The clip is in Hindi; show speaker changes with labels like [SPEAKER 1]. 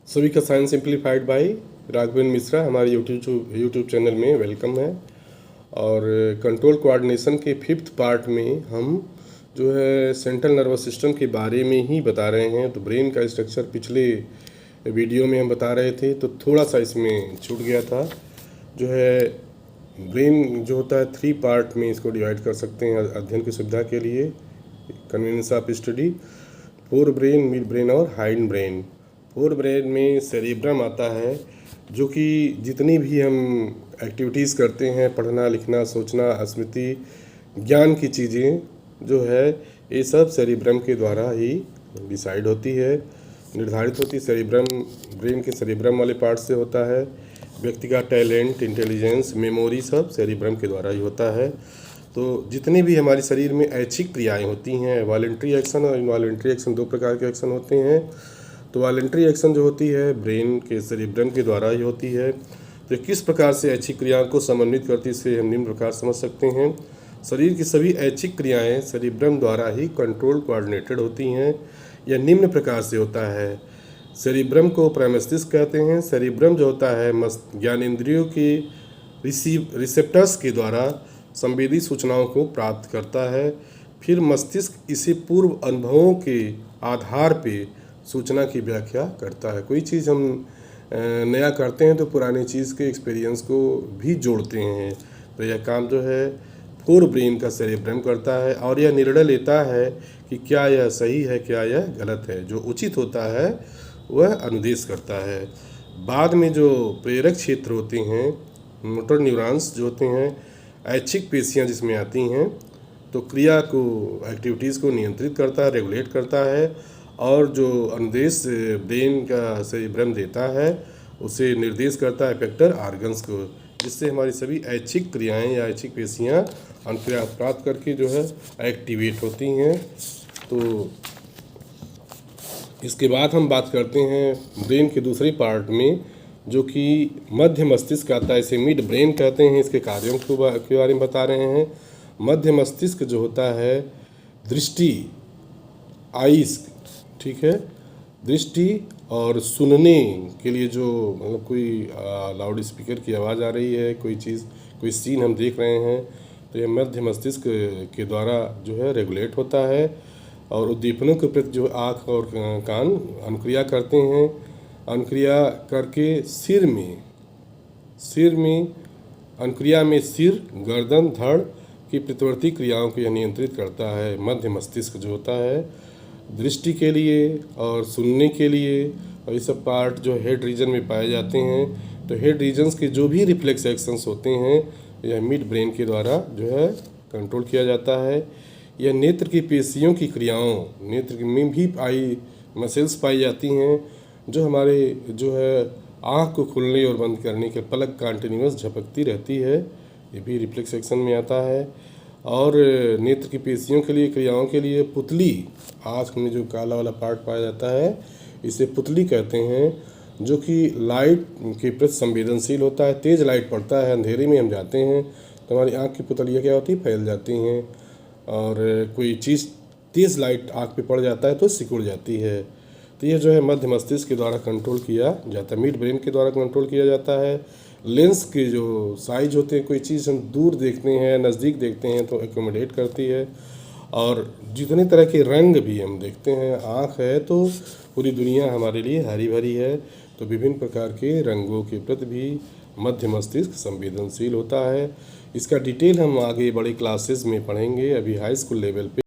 [SPEAKER 1] सभी का science simplified by Raghavendra Mishra हमारे यूट्यूब चैनल में वेलकम है। और कंट्रोल कोऑर्डिनेशन के फिफ्थ पार्ट में हम जो है सेंट्रल नर्वस सिस्टम के बारे में ही बता रहे हैं। तो ब्रेन का स्ट्रक्चर पिछले वीडियो में हम बता रहे थे, तो थोड़ा सा इसमें छूट गया था। जो है ब्रेन जो होता है 3 पार्ट में इसको डिवाइड कर सकते हैं अध्ययन की सुविधा के लिए, convenience of study. Fore brain, mid brain और हाइंड ब्रेन। फोर ब्रेन में सेरिब्रम आता है, जो कि जितनी भी हम एक्टिविटीज़ करते हैं, पढ़ना लिखना सोचना स्मृति ज्ञान की चीज़ें जो है ये सब सेरिब्रम के द्वारा ही डिसाइड होती है, निर्धारित होती है। सेरिब्रम ब्रेन के सेरिब्रम वाले पार्ट से होता है। व्यक्ति का टैलेंट, इंटेलिजेंस, मेमोरी सब सेरिब्रम के द्वारा ही होता है। तो जितने भी हमारे शरीर में ऐच्छिक क्रियाएं होती हैं, वॉलंटरी एक्शन और इनवॉलंटरी एक्शन, 2 प्रकार के एक्शन होते हैं। तो वॉलंटरी एक्शन जो होती है ब्रेन के सेरिब्रम के द्वारा ही होती है। तो किस प्रकार से ऐच्छिक क्रियाओं को समन्वित करती है, इसे हम निम्न प्रकार समझ सकते हैं। शरीर की सभी ऐच्छिक क्रियाएं सेरिब्रम द्वारा ही कंट्रोल कोऑर्डिनेटेड होती हैं। यह निम्न प्रकार से होता है। सेरिब्रम को प्रमस्तिष्क कहते हैं। सेरिब्रम जो होता है ज्ञानेंद्रियों के रिसेप्टर्स के द्वारा संवेदी सूचनाओं को प्राप्त करता है। फिर मस्तिष्क इसे पूर्व अनुभवों के आधार पे सूचना की व्याख्या करता है। कोई चीज़ हम नया करते हैं तो पुरानी चीज़ के एक्सपीरियंस को भी जोड़ते हैं। तो यह काम जो है फोर ब्रेन का सेरिब्रम करता है, और यह निर्णय लेता है कि क्या यह सही है, क्या यह गलत है। जो उचित होता है वह अनुदेश करता है। बाद में जो प्रेरक क्षेत्र होते हैं, मोटर न्यूरॉन्स जो होते हैं, ऐच्छिक पेशियाँ जिसमें आती हैं, तो क्रिया को, एक्टिविटीज़ को नियंत्रित करता है, रेगुलेट करता है। और जो अनुदेश ब्रेन का सेरिब्रम देता है उसे निर्देश करता है इफेक्टर ऑर्गन्स को, जिससे हमारी सभी ऐच्छिक क्रियाएं या ऐच्छिक पेशियाँ अनुक्रिया प्राप्त करके जो है एक्टिवेट होती हैं। तो इसके बाद हम बात करते हैं ब्रेन के दूसरे पार्ट में, जो कि मध्य मस्तिष्क आता है। इसे मिड ब्रेन कहते हैं। इसके कार्यों के बारे में बता रहे हैं। मध्य मस्तिष्क जो होता है दृष्टि, आइस, ठीक है, दृष्टि और सुनने के लिए, जो मतलब कोई लाउड स्पीकर की आवाज़ आ रही है, कोई चीज़, कोई सीन हम देख रहे हैं, तो यह मध्य मस्तिष्क के द्वारा जो है रेगुलेट होता है। और उद्दीपनों के प्रति जो आँख और कान अनुक्रिया करते हैं। अनुक्रिया करके सिर में अनुक्रिया में सिर, गर्दन, धड़ की प्रतिवर्ती क्रियाओं को यह नियंत्रित करता है। मध्य मस्तिष्क जो होता है दृष्टि के लिए और सुनने के लिए, और ये सब पार्ट जो हेड रीजन में पाए जाते हैं। तो हेड रीजन्स के जो भी रिफ्लेक्स एक्शंस होते हैं यह मिड ब्रेन के द्वारा जो है कंट्रोल किया जाता है। यह नेत्र की पेशियों की क्रियाओं, नेत्र में भी आई मसल्स पाई जाती हैं, जो हमारे जो है आँख को खुलने और बंद करने के पलक कंटिन्यूअस झपकती रहती है, ये भी रिफ्लेक्स एक्शन में आता है। और नेत्र की पेशियों के लिए, क्रियाओं के लिए पुतली, आँख में जो काला वाला पार्ट पाया जाता है इसे पुतली कहते हैं, जो कि लाइट के प्रति संवेदनशील होता है। तेज़ लाइट पड़ता है, अंधेरे में हम जाते हैं तो हमारी आँख की पुतलियाँ क्या होती है, फैल जाती हैं। और कोई चीज़ तेज़ लाइट आँख पे पड़ जाता है तो सिकुड़ जाती है। तो यह जो है मध्य मस्तिष्क के द्वारा कंट्रोल किया जाता है, मिड ब्रेन के द्वारा कंट्रोल किया जाता है। लेंस के जो साइज होते हैं, कोई चीज़ हम दूर देखते हैं, नज़दीक देखते हैं तो एकोमोडेट करती है। और जितने तरह के रंग भी हम देखते हैं, आँख है तो पूरी दुनिया हमारे लिए हरी भरी है, तो विभिन्न प्रकार के रंगों के प्रति भी मध्य मस्तिष्क संवेदनशील होता है। इसका डिटेल हम आगे बड़े क्लासेस में पढ़ेंगे। अभी हाई स्कूल लेवल पे